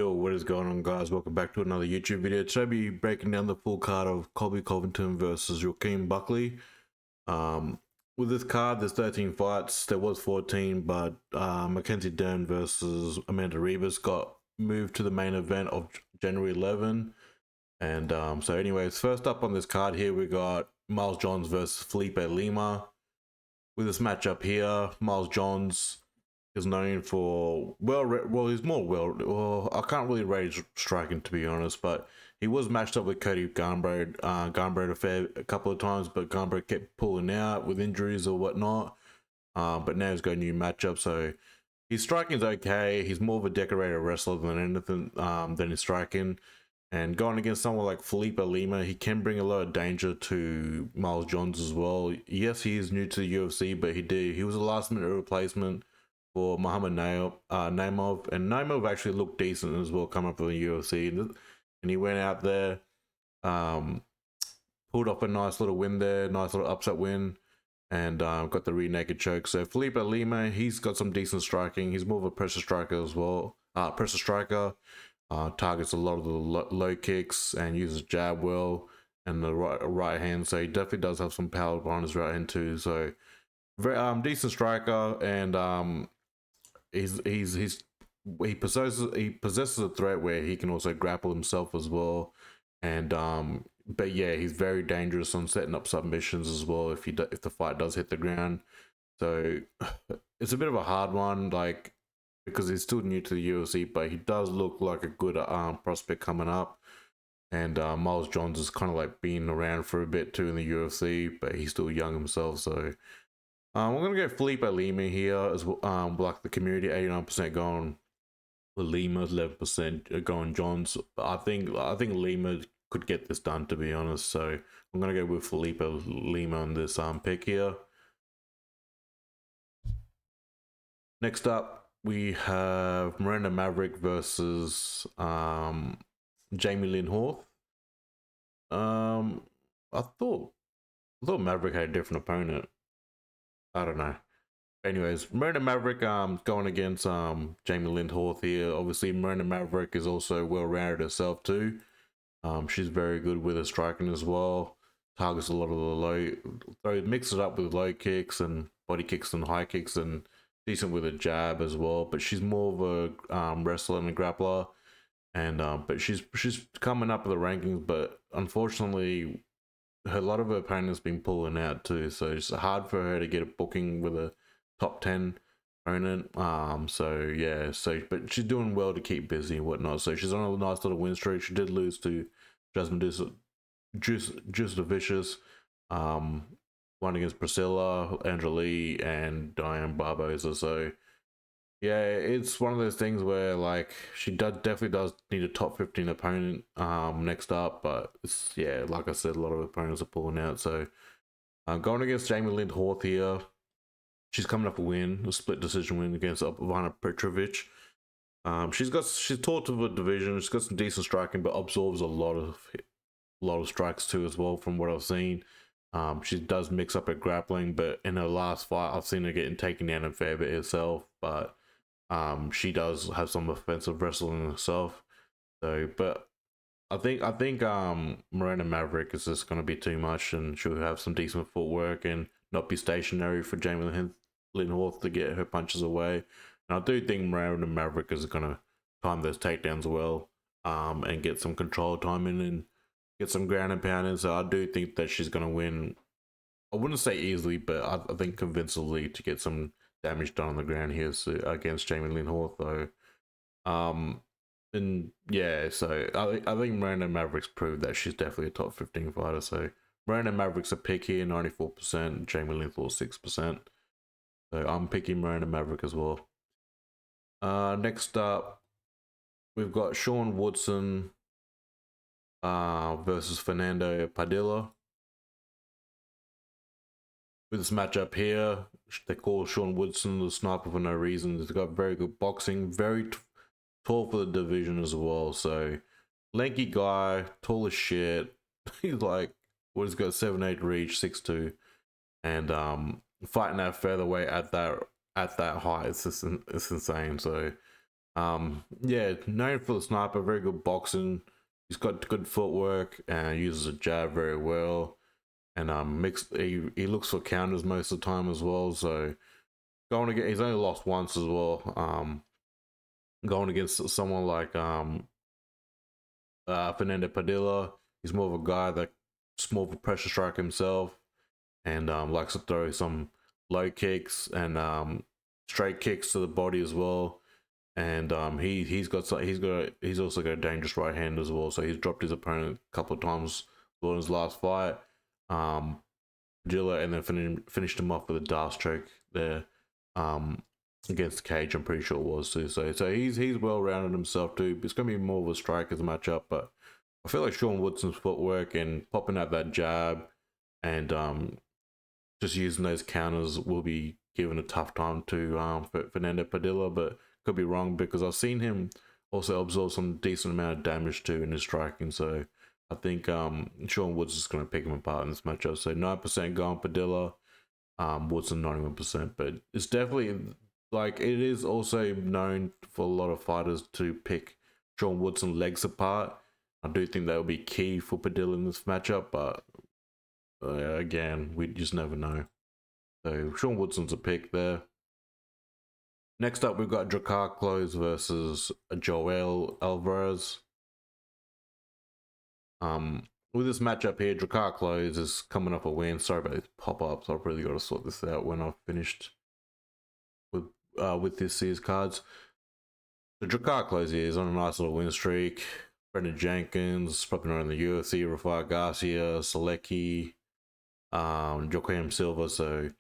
Yo, what is going on, guys? Welcome back to another YouTube video. Today I'll be breaking down the full card of Colby Covington versus Joaquin Buckley. With this card, there's 13 fights. There was 14, but Mackenzie Dern versus Amanda Ribas got moved to the main event of January 11. And so anyways, first up on this card here, we got Miles Johns versus Felipe Lima. With this matchup here, Miles Johns is known for he's more I can't really rate his striking, to be honest, but he was matched up with Cody Garbrandt a couple of times, but Garbrandt kept pulling out with injuries or whatnot. But now he's got a new matchup, so his striking is okay. He's more of a decorated wrestler than anything than his striking. And going against someone like Felipe Lima, he can bring a lot of danger to Miles Johns as well. Yes, he is new to the UFC, but he was a last minute replacement for Muhammad Naimov, and Naimov actually looked decent as well coming up from the UFC, and he went out there, pulled off a nice little win there, nice little upset win, and got the rear naked choke. So Felipe Lima, he's got some decent striking. He's more of a pressure striker as well. Targets a lot of the low kicks and uses jab well and the right hand. So he definitely does have some power behind his right hand too. So very decent striker, and he possesses a threat where he can also grapple himself as well, and but yeah, he's very dangerous on setting up submissions as well if the fight does hit the ground. So it's a bit of a hard one, like, because he's still new to the UFC, but he does look like a good prospect coming up. And Miles Johns is kind of like been around for a bit too in the UFC, but he's still young himself, so we're gonna get Felipe Lima here as well. Like the community, 89% going with Lima, 11% going Johns. But I think Lima could get this done, to be honest. So I'm gonna go with Felipe Lima on this pick here. Next up, we have Miranda Maverick versus Jamey-Lyn Horth. I thought Maverick had a different opponent. I don't know. Anyways, Miranda Maverick going against Jamey-Lyn Horth here. Obviously, Miranda Maverick is also well-rounded herself too. She's very good with her striking as well. Targets a lot of the mixes it up with low kicks and body kicks and high kicks, and decent with a jab as well. But she's more of a wrestler and a grappler, and but she's coming up with the rankings. But unfortunately, a lot of her opponents been pulling out too, so it's hard for her to get a booking with a top 10 opponent. So yeah, but she's doing well to keep busy and whatnot. So she's on a nice little win streak. She did lose to Jasmine Juice the Vicious, one against Priscilla, Angela Lee, and Diane Barboza. So yeah, it's one of those things where, like, she definitely does need a top 15 opponent next up, but it's, yeah, like I said, a lot of opponents are pulling out. So going against Jamey-Lyn Horth here, she's coming up a split decision win against Vitor Petrino. She's taught to the division. She's got some decent striking, but absorbs a lot of strikes too as well, from what I've seen. She does mix up her grappling, but in her last fight, I've seen her getting taken down a fair bit herself, but she does have some offensive wrestling herself. So, but I think Miranda Maverick is just going to be too much, and she'll have some decent footwork and not be stationary for Jamey-Lyn Horth to get her punches away. And I do think Miranda Maverick is going to time those takedowns well, and get some control time in and get some ground and pound in. So I do think that she's going to win. I wouldn't say easily, but I think convincingly, to get some damage done on the ground here against Jamey-Lyn Horth, though. And yeah, so I think Miranda Maverick's proved that she's definitely a top 15 fighter. So Miranda Maverick's a pick here, 94%, Jamey-Lyn Horth 6%. So I'm picking Miranda Maverick as well. Next up, we've got Sean Woodson versus Fernando Padilla. With this matchup here, they call Sean Woodson the sniper for no reason. He's got very good boxing, very tall for the division as well. So lanky guy, tall as shit. He's like, he's got 7'8" reach, 6'2", and fighting that featherweight at that height, it's insane. So Yeah, known for the sniper, very good boxing. He's got good footwork and uses a jab very well. And mixed he looks for counters most of the time as well. So going to get he's only lost once as well. Going against someone like Fernando Padilla, he's more of a guy that's more of a pressure strike himself and likes to throw some low kicks and straight kicks to the body as well. And he's also got a dangerous right hand as well. So he's dropped his opponent a couple of times in his last fight. Padilla, and then finished him off with a Darce choke there. Against Cage, I'm pretty sure it was too. So he's well rounded himself too. It's gonna be more of a strikers matchup, but I feel like Sean Woodson's footwork and popping out that jab and just using those counters will be given a tough time to Fernando Padilla, but could be wrong because I've seen him also absorb some decent amount of damage too in his striking. So I think Sean Woods is going to pick him apart in this matchup. So 9% going Padilla, Woodson 91%, but it's definitely like it is also known for a lot of fighters to pick Sean Woodson legs apart. I do think that will be key for Padilla in this matchup, but again, we just never know. So Sean Woodson's a pick there. Next up, we've got Drakkar Klose versus Joel Alvarez. With this matchup here, Drakkar Klose is coming up a win. Sorry about these pop-ups. I've really got to sort this out when I've finished with this series cards. The Drakkar Klose is on a nice little win streak. Brendan Jenkins, popping around the UFC, Rafael Garcia, Selecki, Joaquin Silva. So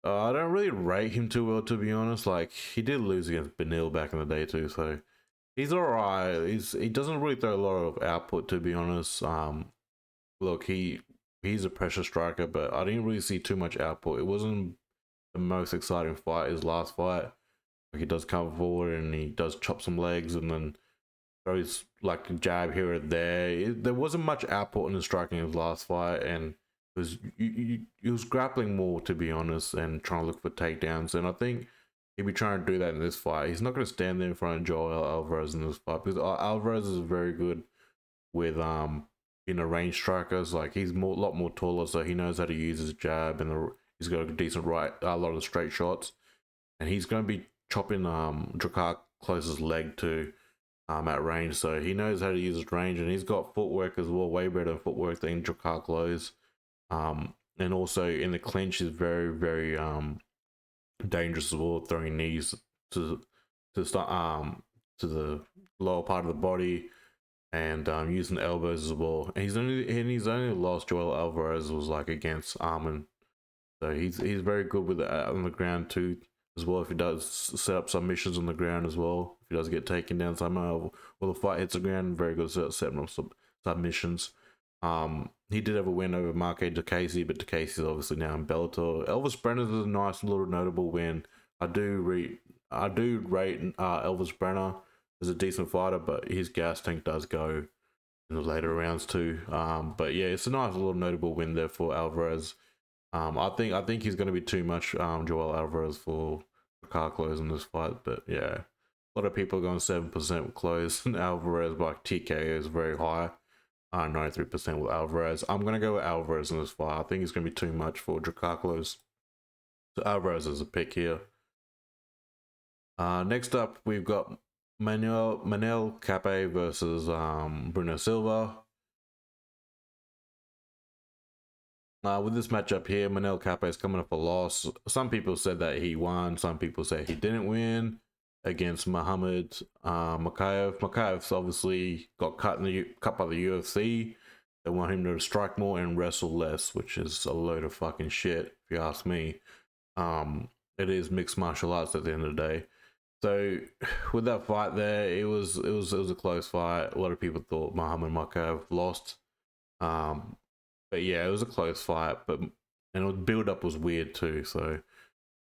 I don't really rate him too well, to be honest. Like he did lose against Benil back in the day too, so he's alright. He doesn't really throw a lot of output, to be honest. Look, he's a pressure striker, but I didn't really see too much output. It wasn't the most exciting fight. His last fight, like he does come forward and he does chop some legs and then throws like a jab here or there. There wasn't much output in his striking in his last fight, and he was grappling more, to be honest, and trying to look for takedowns. And I think he'll be trying to do that in this fight. He's not going to stand there in front of Joel Alvarez in this fight because Alvarez is very good with range strikers. Like he's a lot more taller, so he knows how to use his jab and he's got a decent a lot of straight shots, and he's going to be chopping Drakkar Klose's leg too. At range, so he knows how to use his range, and he's got footwork as well, way better footwork than Drakkar Klose. And also in the clinch, he's very, very dangerous as well, throwing knees to the lower part of the body and using elbows as well. And he's only lost Joel Alvarez was like against Armin, so he's very good with it on the ground too. As well, if he does set up submissions on the ground as well, if he does get taken down somehow, or the fight hits the ground, very good at setting up submissions. He did have a win over Mark DeCasey, but DeCasey is obviously now in Bellator. Elvis Brenner is a nice little notable win. I do rate Elvis Brenner as a decent fighter, but his gas tank does go in the later rounds too. But yeah, it's a nice little notable win there for Alvarez. I think he's going to be too much Joel Alvarez for Drakkar Klose in this fight, but yeah, a lot of people are going 7% with Klose and Alvarez, but TKO is very high, 93% with Alvarez. I'm going to go with Alvarez in this fight. I think it's going to be too much for Drakkar Klose, so Alvarez is a pick here. Next up, we've got Manel Kape versus Bruno Silva. With this matchup here, Manel Kape is coming up a loss. Some people said that he won. Some people say he didn't win against Muhammad Mokaev. Mokaev's obviously got cut by the UFC. They want him to strike more and wrestle less, which is a load of fucking shit, if you ask me. It is mixed martial arts at the end of the day. So with that fight there, it was a close fight. A lot of people thought Muhammad Mokaev lost. But yeah, it was a close fight, and the build-up was weird too. So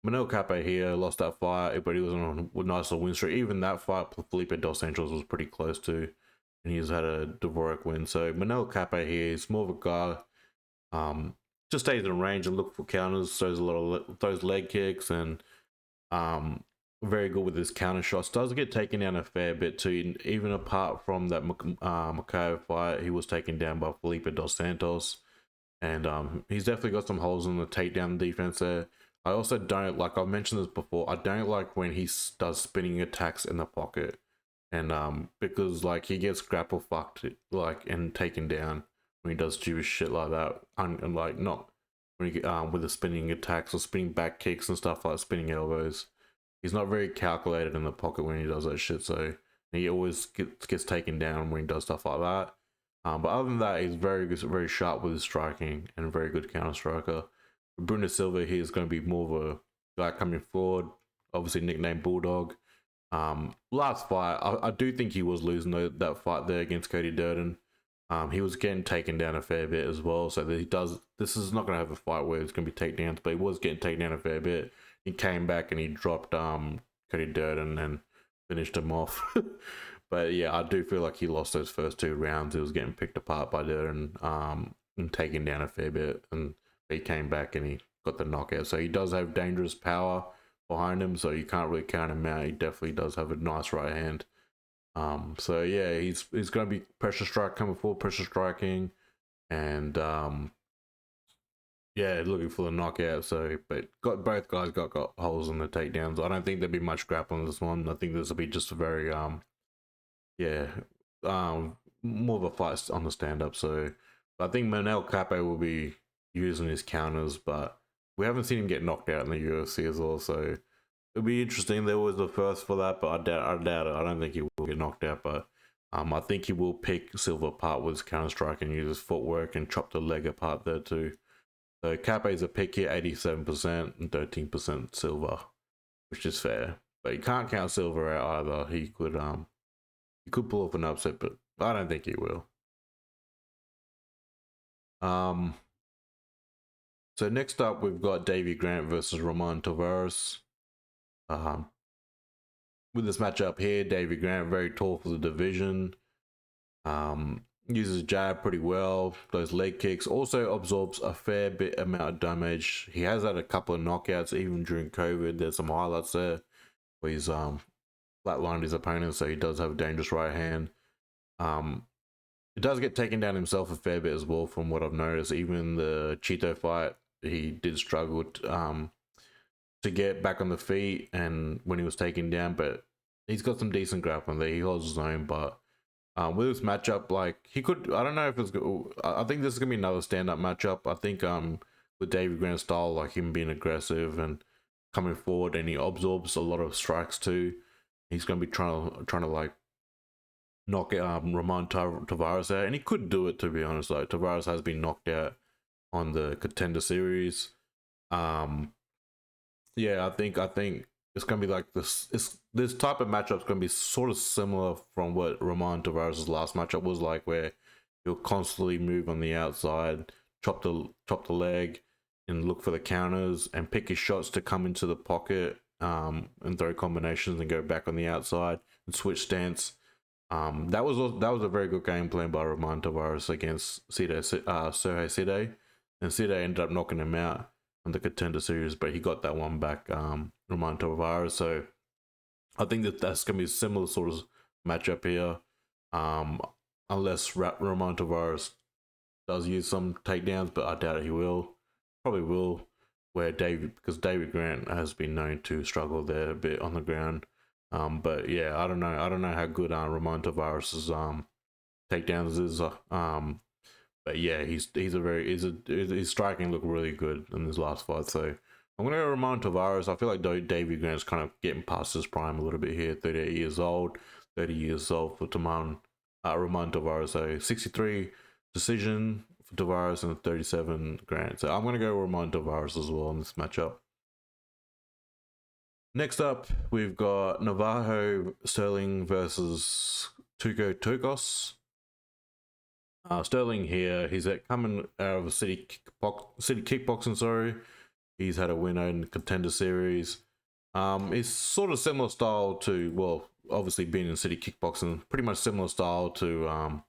Manel Kape here lost that fight, but he was on a nice little win streak. Even that fight, Felipe dos Santos was pretty close too, and he's had a Dvorak win. So Manel Kape here is more of a guy, just stays in range and look for counters, throws leg kicks, and very good with his counter shots. Does get taken down a fair bit too. Even apart from that Kape fight, he was taken down by Felipe dos Santos, and he's definitely got some holes in the takedown defense there. I also don't like. I've mentioned this before. I don't like when he does spinning attacks in the pocket, and because like he gets grapple fucked like and taken down when he does stupid shit like that, and like not when he with the spinning attacks or spinning back kicks and stuff like spinning elbows. He's not very calculated in the pocket when he does that shit, so he always gets taken down when he does stuff like that. But other than that, he's very good, very sharp with his striking and a very good counter striker. Bruno Silva, he is going to be more of a guy coming forward, obviously nicknamed Bulldog. Last fight, I do think he was losing that fight there against Cody Durden. He was getting taken down a fair bit as well, so that he does. This is not going to have a fight where it's going to be takedowns, but he was getting taken down a fair bit. He came back and he dropped Cody Durden and finished him off. But yeah, I do feel like he lost those first 2 rounds. He was getting picked apart by Durden and taken down a fair bit, and he came back and he got the knockout. So he does have dangerous power behind him, so you can't really count him out. He definitely does have a nice right hand. So yeah, he's going to be pressure strike coming forward, pressure striking, and yeah, looking for the knockout. So, but both guys got holes in the takedowns. I don't think there'll be much grappling on this one. I think this will be just a very yeah, more of a fight on the stand up. So, I think Manel Kape will be using his counters, but we haven't seen him get knocked out in the UFC as well. So it'll be interesting. There was the first for that, but I doubt it. I don't think he will get knocked out, but I think he will pick Silva apart with his counter strike and use his footwork and chop the leg apart there too. So Kape is a pick here, 87% and 13% Silva, which is fair. But you can't count Silva out either. He could pull off an upset, but I don't think he will. So next up we've got Davey Grant versus Ramon Taveras. With this matchup here, Davey Grant very tall for the division. Uses jab pretty well, those leg kicks, also absorbs a fair bit amount of damage. He has had a couple of knockouts even during COVID. There's some highlights there where he's flatlined his opponent, so he does have a dangerous right hand. He does get taken down himself a fair bit as well from what I've noticed. Even the Cheeto fight, he did struggle to get back on the feet and when he was taken down, but he's got some decent grappling there. He holds his own, but with this matchup, like he could, I don't know if it's. I think this is gonna be another stand-up matchup. I think with Davey Grant's style, like him being aggressive and coming forward, and he absorbs a lot of strikes too. He's gonna be trying to like knock Ramon Taveras out, and he could do it, to be honest. Like Taveras has been knocked out on the Contender Series. Yeah, I think it's gonna be like this. This type of matchup is gonna be sort of similar from what Ramon Taveras' last matchup was like, where he'll constantly move on the outside, chop the leg, and look for the counters and pick his shots to come into the pocket, and throw combinations and go back on the outside and switch stance. That was a very good game plan by Ramon Taveras against Sergey Side, and Side ended up knocking him out on the Contender Series, but he got that one back, Ramon Taveras. So I think that's gonna be a similar sort of matchup here, unless Ramon Taveras does use some takedowns, but I doubt he will. Probably will, because David Grant has been known to struggle there a bit on the ground. But yeah, I don't know how good Ramon Taveras' takedowns is. But yeah, his striking looked really good in this last fight. So I'm gonna go Ramon Taveras. I feel like Davey Grant's kind of getting past his prime a little bit here. 38 years old, 30 years old for Ramon Taveras. So 63 decision for Taveras and 37 Grant. So I'm gonna go Ramon Taveras as well in this matchup. Next up, we've got Navajo Stirling versus Tuco Tokkos. Stirling here, he's coming out of a city kickboxing. Sorry, he's had a win in the Contender Series. It's sort of similar style to, well, obviously being in city kickboxing, pretty much similar style to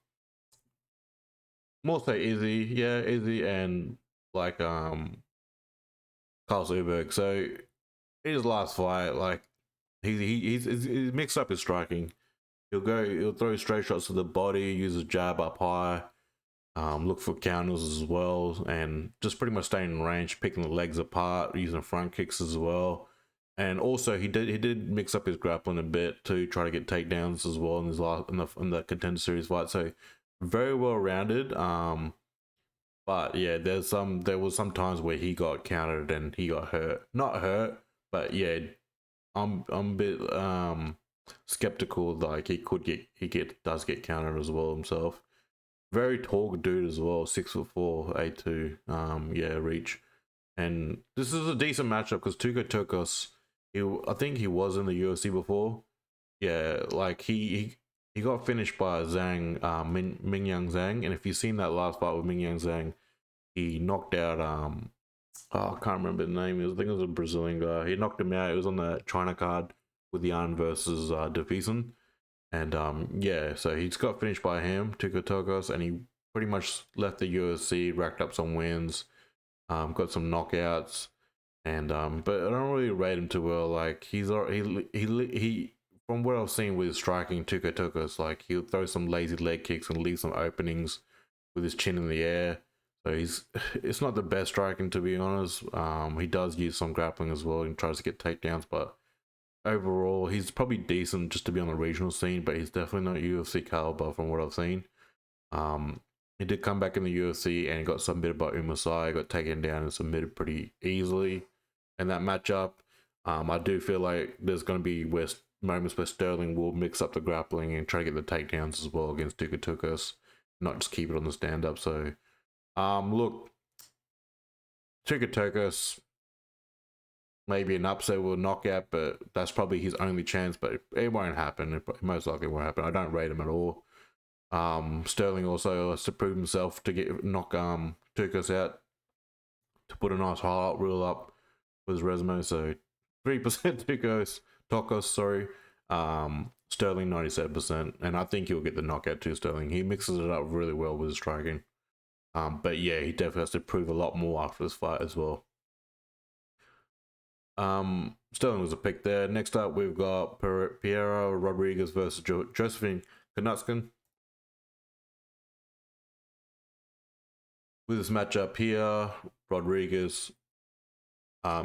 more so Izzy and like Carl Zuberg. So his last fight, like He's mixed up his striking. He'll throw straight shots to the body, use a jab up high, look for counters as well, and just pretty much staying in range, picking the legs apart, using front kicks as well. And also he did mix up his grappling a bit to try to get takedowns as well in his last in the Contender Series fight. So very well rounded. But yeah, there was some times where he got countered and he got hurt. Not hurt, but yeah, I'm a bit skeptical. Like he does get countered as well himself. Very tall dude as well, 6'4", 8'2". Yeah, reach. And this is a decent matchup because Tuco Tokkos, I think he was in the UFC before. Yeah, like he got finished by Zhang, Mingyang Zhang, and if you've seen that last fight with Mingyang Zhang, he knocked out I can't remember the name. I think it was a Brazilian guy. He knocked him out. It was on the China card with Yan versus Davison. And yeah, so he's got finished by him, Tuco Tokkos, and he pretty much left the UFC, racked up some wins, got some knockouts, and but I don't really rate him too well. Like he from what I've seen with his striking, Tuco Tokkos, like he'll throw some lazy leg kicks and leave some openings with his chin in the air. So it's not the best striking, to be honest. He does use some grappling as well and tries to get takedowns, but overall he's probably decent just to be on the regional scene, but he's definitely not UFC caliber from what I've seen. He did come back in the UFC and got submitted by Umasai, got taken down and submitted pretty easily in that matchup. I do feel like there's going to be moments where Stirling will mix up the grappling and try to get the takedowns as well against Tuco Tokkos, not just keep it on the stand-up. So look, Tuco Tokkos, maybe an upset with a knockout, but that's probably his only chance, but it won't happen. It most likely won't happen. I don't rate him at all. Stirling also has to prove himself to knock Tokkos out, to put a nice highlight reel up with his resume. So 3% Tokkos, sorry. Stirling 97%, and I think he'll get the knockout too. Stirling, he mixes it up really well with his striking. But yeah, he definitely has to prove a lot more after this fight as well. Sterling was a pick there. Next up, we've got Piera Rodriguez versus Josefine Knutskin. With this matchup here, Rodriguez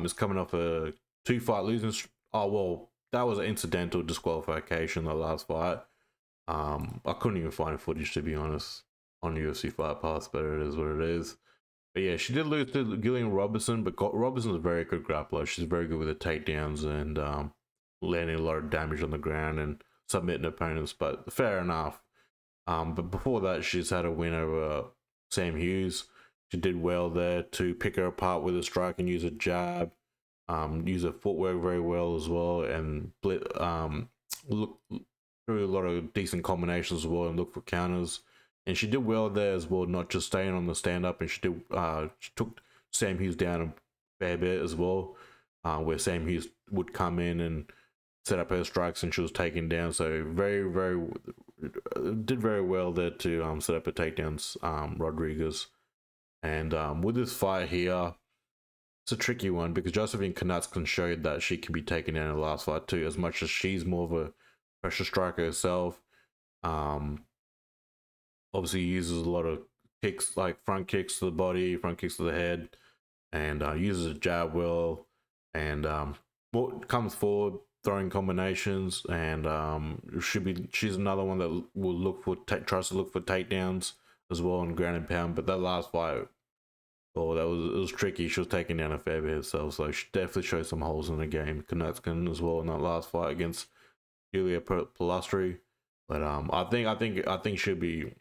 is coming off a 2-fight losing. Oh well, that was an incidental disqualification the last fight. I couldn't even find footage, to be honest, on UFC Fight Pass, but it is what it is. But yeah, she did lose to Gillian Robertson, but Robertson's a very good grappler. She's very good with the takedowns and landing a lot of damage on the ground and submitting opponents, but fair enough. But before that, she's had a win over Sam Hughes. She did well there to pick her apart with a strike and use a jab, use her footwork very well as well, and look through a lot of decent combinations as well and look for counters. And she did well there as well, not just staying on the stand-up, and she took Sam Hughes down a fair bit as well, where Sam Hughes would come in and set up her strikes and she was taken down. So did very well there to set up her takedowns, Rodriguez. And with this fight here, it's a tricky one because Josefine Knutskin showed that she can be taken down in the last fight too, as much as she's more of a pressure striker herself. Obviously uses a lot of kicks, like front kicks to the body, front kicks to the head, and uses a jab well, and comes forward throwing combinations, and she's another one that will tries to look for takedowns as well on ground and pound. But that last fight, it was tricky. She was taking down a fair bit herself, so she definitely showed some holes in the game. Knutskin as well in that last fight against Julia Palastri. But I think she'll be.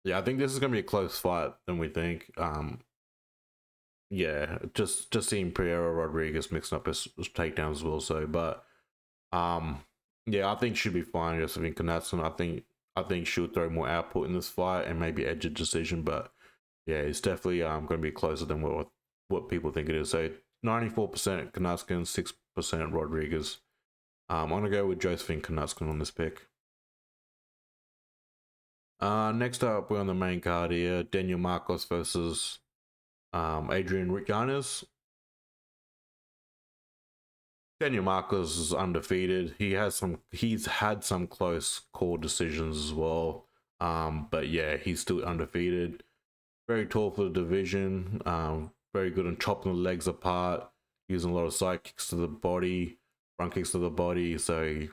Yeah, I think this is gonna be a close fight than we think. Yeah, just seeing Piera Rodriguez mixing up his takedowns as well. So, but yeah, I think she'll be fine. Josefine Knutskin, I think she'll throw more output in this fight and maybe edge a decision. But yeah, it's definitely gonna be closer than what people think it is. So 94% Knutskin, 6% Rodriguez. I'm gonna go with Josefine Knutskin on this pick. Next up, we're on the main card here. Daniel Marcos versus Adrian Yanez. Daniel Marcos is undefeated. He's had some close call decisions as well. But yeah, he's still undefeated. Very tall for the division. Very good on chopping the legs apart, using a lot of side kicks to the body, front kicks to the body. So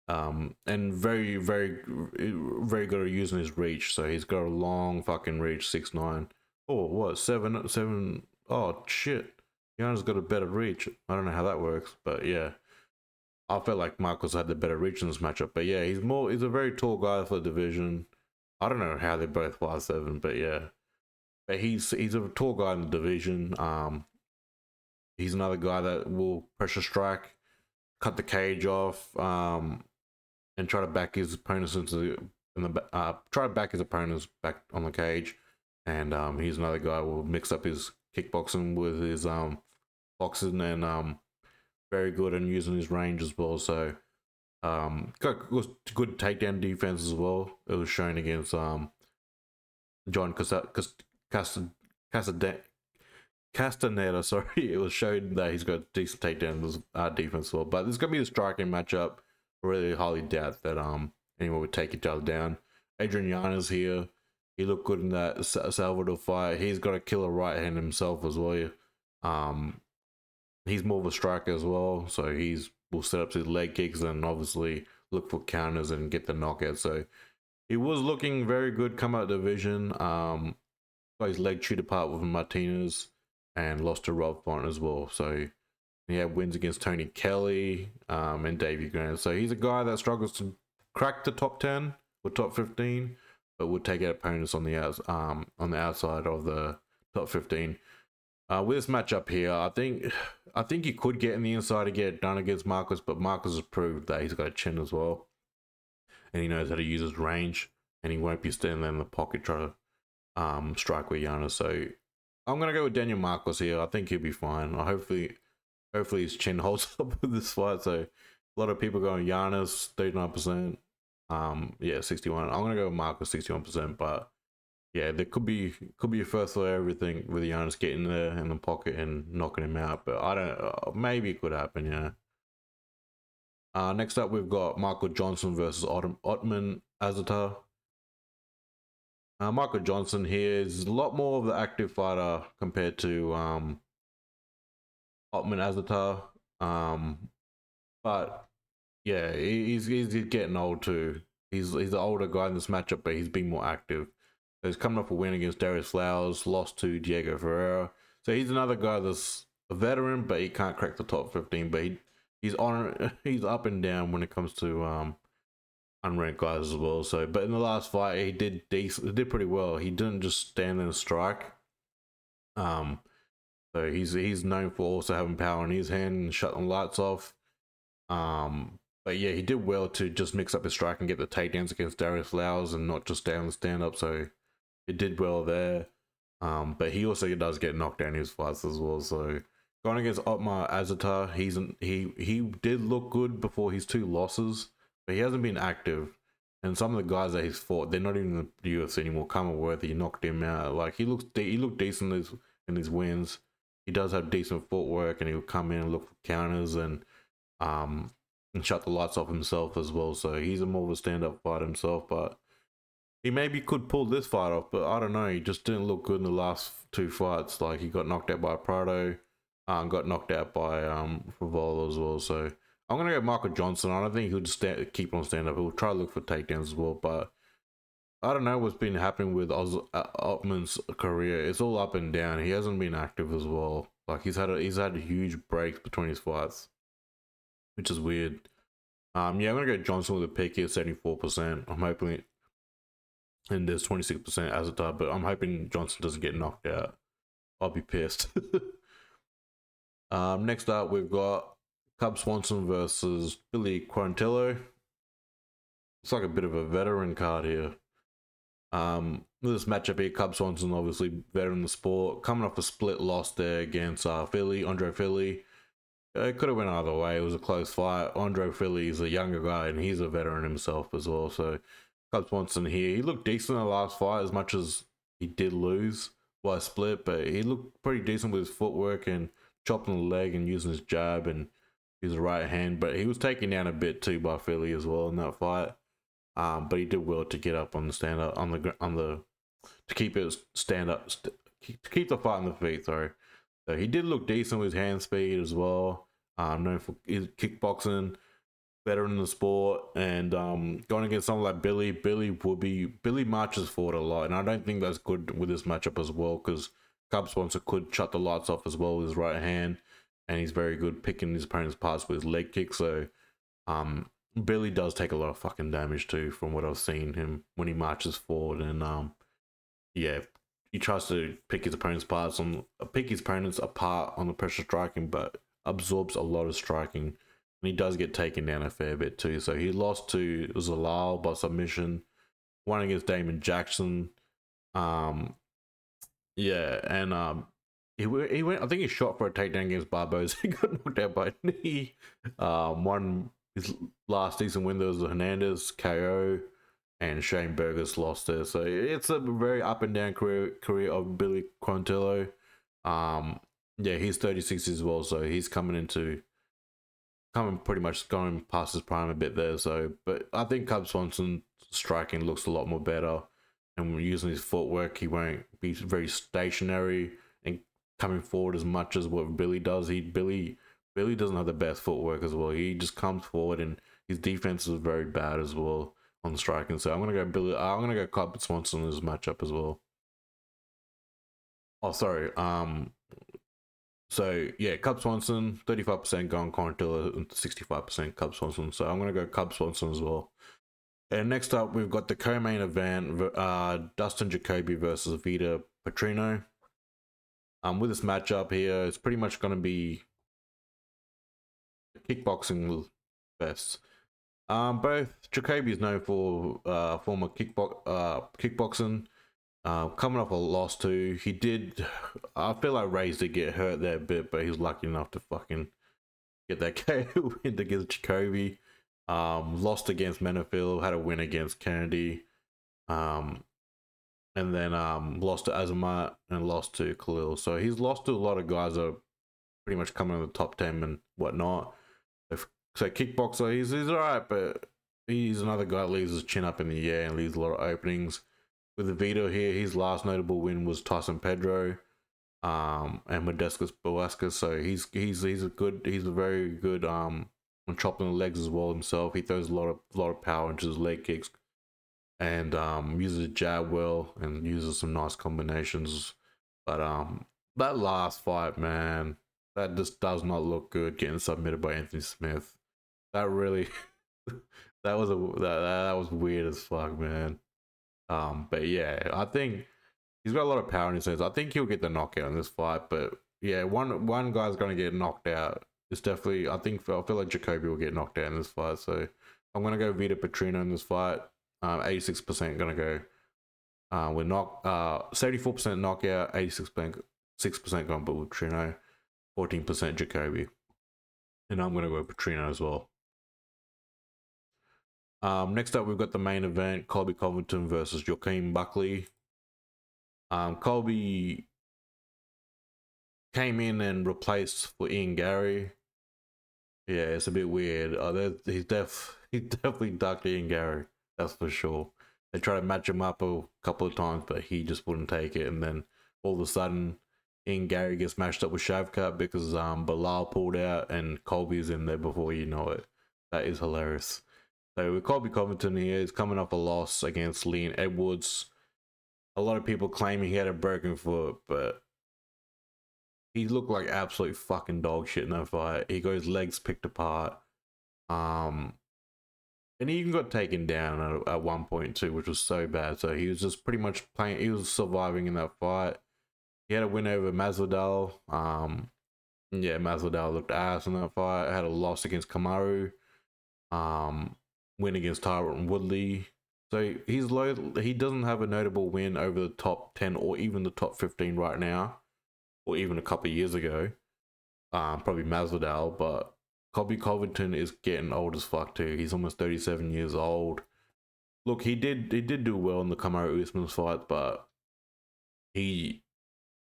and very good at using his reach. So he's got a long fucking reach, 6'9". Oh, what, 7'7"? Oh shit, Yanez got a better reach. I don't know how that works, but yeah, I felt like Marcos had the better reach in this matchup. But yeah, he's a very tall guy for the division. I don't know how they're both 5'7", but yeah, but he's a tall guy in the division. He's another guy that will pressure strike, cut the cage off, and try to back his opponents try to back his opponents back on the cage. And he's another guy who will mix up his kickboxing with his boxing, and very good in using his range as well. So got good takedown defense as well. It was shown against John Castaneda. Sorry, it was shown that he's got decent takedown defense as well. But this is gonna be a striking matchup. I really highly doubt that anyone would take each other down. Adrian Yanez here. He looked good in that Salvador fight. He's got a killer right hand himself as well. He's more of a striker as well, so will set up his leg kicks and obviously look for counters and get the knockout. So he was looking very good come out division. Got his leg chewed apart with Martinez and lost to Rob Font as well. So he had wins against Tony Kelly and Davey Grant. So he's a guy that struggles to crack the top 10 or top 15, but would take out opponents on the outside of the top 15. With this matchup here, I think he could get in the inside to get it done against Marcos, but Marcos has proved that he's got a chin as well, and he knows how to use his range, and he won't be standing there in the pocket trying to strike with Yanez. So I'm gonna go with Daniel Marcos here. I think he'll be fine. Hopefully his chin holds up with this fight. So a lot of people going Yanez 39%. Yeah, 61. I'm gonna go with Marcos 61%, but yeah, there could be a first for everything with Yanez getting there in the pocket and knocking him out, but I don't. Maybe it could happen, yeah. Next up, we've got Michael Johnson versus Ottman Azaitar. Michael Johnson here is a lot more of the active fighter compared to Ottman Azaitar. But yeah, he's getting old too. He's the older guy in this matchup, but he's being more active. He's coming off a win against Darius Flowers, lost to Diego Ferreira. So he's another guy that's a veteran, but he can't crack the top 15. But he's up and down when it comes to unranked guys as well. So, but in the last fight, he did pretty well. He didn't just stand there and strike. So he's known for also having power in his hand and shutting lights off. But yeah, he did well to just mix up his strike and get the takedowns against Darius Flowers and not just down the stand up. So it did well there. But he also does get knocked down in his fights as well. So going against Ottman Azaitar, he did look good before his 2 losses, but he hasn't been active. And some of the guys that he's fought, they're not even in the UFC anymore. Commonwealth, he knocked him out. Like he looked decent in his wins. He does have decent footwork, and he'll come in and look for counters and shut the lights off himself as well. So he's a more of a stand-up fighter himself, but he maybe could pull this fight off, but I don't know. He just didn't look good in the last 2 fights. Like he got knocked out by Prado, got knocked out by Frivola as well. So I'm gonna go Michael Johnson. I don't think he'll just keep on stand up. He'll try to look for takedowns as well, but I don't know what's been happening with Ottman's career. It's all up and down. He hasn't been active as well. Like he's had a huge break between his fights, which is weird. Yeah, I'm gonna go Johnson with a pick here, 74%. I'm hoping, and there's 26% Azaitar, but I'm hoping Johnson doesn't get knocked out. I'll be pissed. Next up, we've got Cub Swanson versus Billy Quarantillo. It's like a bit of a veteran card here. This matchup here, Cub Swanson, obviously veteran in the sport, coming off a split loss there against Andre Philly. It could have went either way. It was a close fight. Andre Philly is a younger guy, and he's a veteran himself as well. So Cub Swanson here, he looked decent in the last fight, as much as he did lose by a split, but he looked pretty decent with his footwork and chopping the leg and using his jab and his right hand, but he was taken down a bit too by Philly as well in that fight. But he did well to get up on the stand up on the to keep it stand up to keep the fight on the feet. Sorry, so he did look decent with his hand speed as well. Known for his kickboxing, veteran in the sport, and going against someone like Billy marches forward a lot, and I don't think that's good with this matchup as well because Cub Swanson could shut the lights off as well with his right hand, and he's very good picking his opponent's parts with his leg kick. So Billy does take a lot of fucking damage too, from what I've seen him when he marches forward, and yeah, he tries to pick his opponent's apart on the pressure striking, but absorbs a lot of striking, and he does get taken down a fair bit too. So he lost to Zalal by submission, won against Damon Jackson. Yeah, and he went. I think he shot for a takedown against Barboza. He got knocked out by a knee. Won his last decent win. There was the Hernandez KO, and Shane Burgos lost there. So it's a very up and down career of Billy Quarantillo. Yeah, he's 36 as well, so he's coming pretty much going past his prime a bit there. So, but I think Cub Swanson striking looks a lot more better, and using his footwork, he won't be very stationary and coming forward as much as what Billy does. Billy doesn't have the best footwork as well. He just comes forward, and his defense is very bad as well on the striking. So I'm gonna go Cub Swanson in this matchup as well. Oh, sorry. So yeah, Cub Swanson, 35% going Quarantillo and 65% Cub Swanson. So I'm gonna go Cub Swanson as well. And next up, we've got the co-main event: Dustin Jacoby versus Vitor Petrino. With this matchup here, it's pretty much gonna be kickboxing fest. Both Jacoby is known for former kickboxing. Coming off a loss too, I feel like Reyes did get hurt there a bit, but he was lucky enough to fucking get that KO win against Jacoby. Lost against Menifil, had a win against Kennedy, and then lost to Azamat and lost to Khalil. So he's lost to a lot of guys that are pretty much coming in the top 10 and whatnot. So kickboxer, he's alright, but he's another guy that leaves his chin up in the air and leaves a lot of openings. With Vitor here, his last notable win was Tyson Pedro, and Modestas Velasquez. So he's a very good on chopping the legs as well himself. He throws a lot of power into his leg kicks, and uses a jab well and uses some nice combinations. But that last fight, man, that just does not look good. Getting submitted by Anthony Smith, that really that was weird as fuck, man. But yeah, I think he's got a lot of power in his hands. I think he'll get the knockout in this fight. But yeah, one guy's gonna get knocked out. It's definitely, I feel like Jacoby will get knocked out in this fight. So I'm gonna go Vitor Petrino in this fight. 86% gonna go with 74% knockout, 86% going with Petrino, 14% Jacoby, and I'm gonna go with Petrino as well. Next up, we've got the main event: Colby Covington versus Joaquin Buckley. Colby came in and replaced for Ian Gary. Yeah, it's a bit weird. He definitely ducked Ian Gary. That's for sure. They tried to match him up a couple of times, but he just wouldn't take it. And then all of a sudden, Ian Gary gets matched up with Shavkat because Bilal pulled out and Colby's in there before you know it. That is hilarious. So with Colby Covington here, he's coming off a loss against Leon Edwards. A lot of people claiming he had a broken foot, but he looked like absolute fucking dog shit in that fight. He got his legs picked apart. And he even got taken down at one point too, which was so bad. So he was just pretty much playing, he was surviving in that fight. He had a win over Masvidal. Yeah, Masvidal looked ass in that fight. Had a loss against Kamaru. Win against Tyron Woodley. So he doesn't have a notable win over the top 10 or even the top 15 right now, or even a couple of years ago. Probably Masvidal, but Colby Covington is getting old as fuck too. He's almost 37 years old. Look, he did do well in the Kamaru Usman fight, but he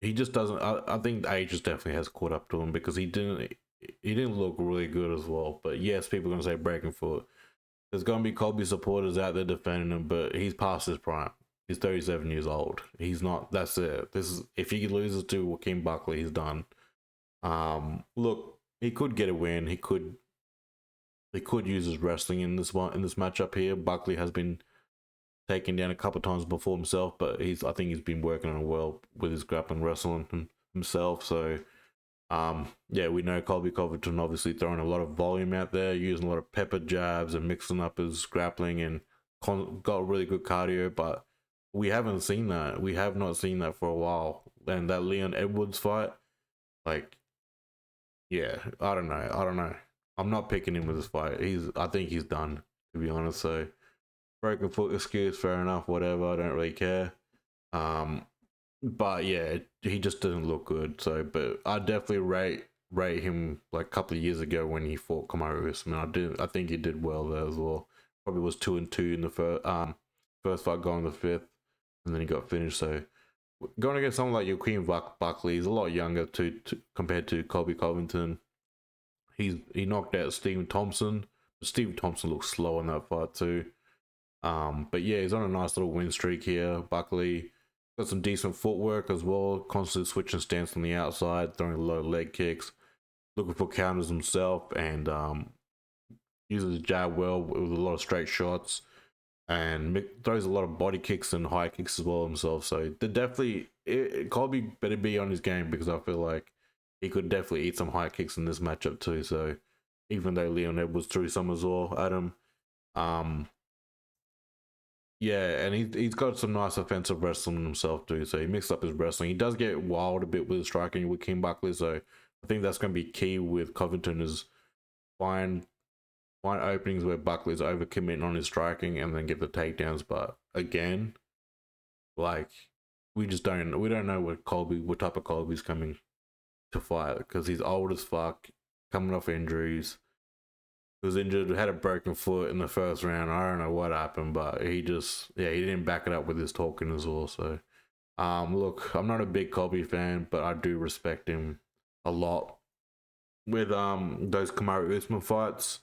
just doesn't. I think the age just definitely has caught up to him because he didn't. he didn't look really good as well. But yes, people are gonna say breaking foot. There's gonna be Colby supporters out there defending him, but he's past his prime. He's 37 years old. He's not. That's it. This is if he loses to Joaquin Buckley, he's done. Look, he could get a win. He could use his wrestling in this matchup here. Buckley has been taken down a couple of times before himself, but I think he's been working on it well with his grappling wrestling himself. So yeah, we know Colby Covington obviously throwing a lot of volume out there, using a lot of pepper jabs and mixing up his grappling and got really good cardio, but we haven't seen that. We have not seen that for a while. And that Leon Edwards fight, like, yeah, I don't know. I'm not picking him with this fight. I think he's done, to be honest. So broken foot excuse, fair enough, whatever. I don't really care. But yeah, he just doesn't look good. So, but I definitely rate him like a couple of years ago when he fought Kamaru Usman. I think he did well there as well. Probably was 2-2 in the first fight, going the fifth, and then he got finished. So going against someone like Joaquin Buckley, he's a lot younger compared to Colby Covington. He knocked out Stephen Thompson. Stephen Thompson looks slow in that fight too. But yeah, he's on a nice little win streak here. Buckley got some decent footwork as well, constantly switching stance on the outside, throwing low leg kicks, looking for counters himself, and uses his jab well with a lot of straight shots, and throws a lot of body kicks and high kicks as well himself. So Colby better be on his game, because I feel like he could definitely eat some high kicks in this matchup too. So even though Leon Edwards threw some as well at him, yeah, and he's got some nice offensive wrestling himself too. So he mixed up his wrestling. He does get wild a bit with his striking with King Buckley. So I think that's going to be key with Covington, is find openings where Buckley's overcommitting on his striking and then get the takedowns. But again, like, we don't know what type of Colby's coming to fight, because he's old as fuck, coming off injuries. He was injured, had a broken foot in the first round. I don't know what happened, but he didn't back it up with his talking as well. So, look, I'm not a big Colby fan, but I do respect him a lot. With those Kamaru Usman fights,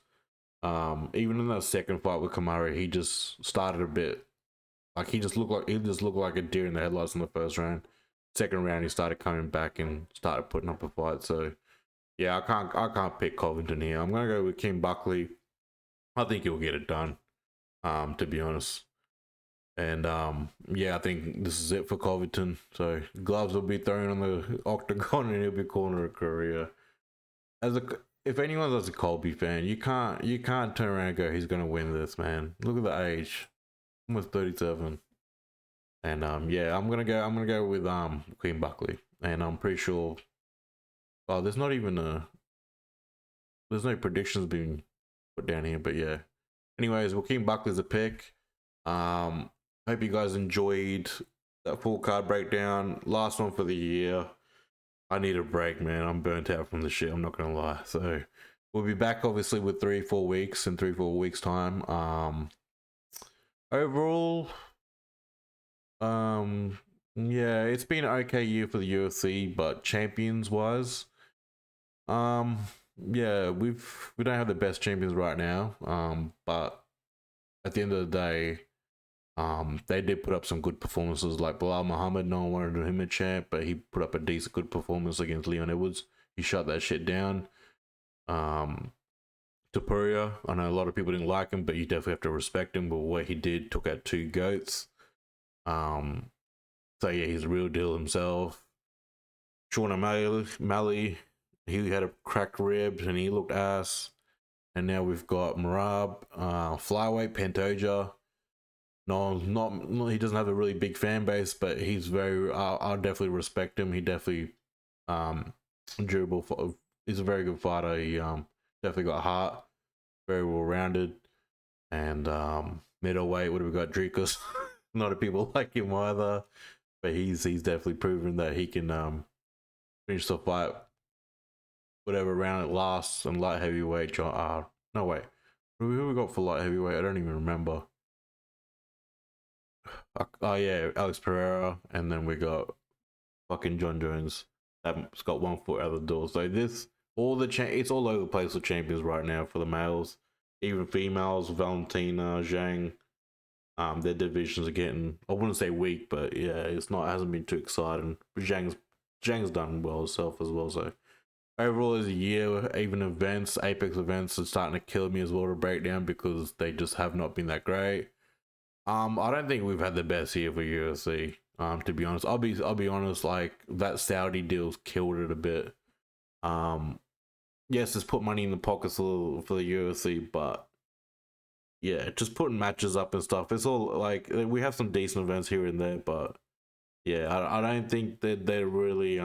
even in that second fight with Kamaru, he just started a bit like he just looked like a deer in the headlights in the first round. Second round, he started coming back and started putting up a fight. So yeah, I can't pick Covington here. I'm gonna go with King Buckley. I think he'll get it done. To be honest. And yeah, I think this is it for Covington. So gloves will be thrown on the octagon and he'll be corner a career. If anyone's a Colby fan, you can't turn around and go, he's gonna win this, man. Look at the age. Almost 37. And yeah, I'm gonna go with Queen Buckley. And I'm pretty sure there's no predictions being put down here, but yeah. Anyways, Joaquin Buckley's a pick. Hope you guys enjoyed that full card breakdown. Last one for the year. I need a break, man. I'm burnt out from the shit, I'm not gonna lie. So we'll be back obviously with 3-4 weeks in 3-4 weeks time. Overall, yeah, it's been an okay year for the UFC, but champions wise, yeah, we don't have the best champions right now. But at the end of the day, they did put up some good performances. Like Bilal Muhammad, no one wanted him a champ, but he put up a decent good performance against Leon Edwards. He shut that shit down. Topuria, I know a lot of people didn't like him, but you definitely have to respect him. But what he did, took out 2 goats. So yeah, he's a real deal himself. Sean O'Malley, he had a cracked rib and he looked ass. And now we've got Marab, flyweight Pantoja. No, he doesn't have a really big fan base, but he's very. I'll definitely respect him. He definitely durable. He's a very good fighter. He definitely got heart, very well rounded, and middleweight. What have we got? Drakkar. A lot of people like him either, but he's definitely proven that he can finish the fight, whatever round it lasts. And light heavyweight, no wait, who we got for light heavyweight? I don't even remember. Oh yeah, Alex Pereira, and then we got fucking John Jones. That's got 1 foot out of the door. So this it's all over the place with champions right now for the males, even females. Valentina, Zhang, their divisions are getting, I wouldn't say weak, but yeah, hasn't been too exciting. Zhang's done well herself as well. So overall, as a year, even Apex events are starting to kill me as well to break down because they just have not been that great. I don't think we've had the best year for UFC. To be honest, I'll be honest. Like that Saudi deal's killed it a bit. Yes, it's put money in the pockets for the UFC, but yeah, just putting matches up and stuff. It's all like we have some decent events here and there, but yeah, I don't think that they're really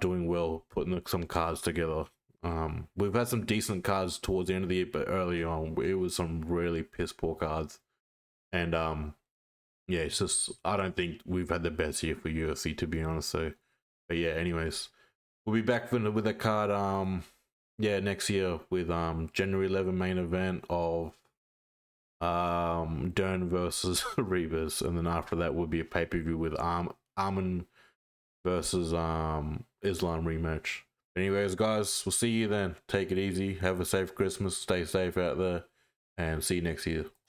doing well putting some cards together. We've had some decent cards towards the end of the year, but early on it was some really piss poor cards, and yeah, it's just I don't think we've had the best year for UFC, to be honest. So, but yeah, anyways, we'll be back with a card yeah, next year with January 11 main event of Dern versus Rivas, and then after that will be a pay-per-view with Armin versus Islam rematch. Anyways, guys, we'll see you then. Take it easy. Have a safe Christmas. Stay safe out there, and see you next year.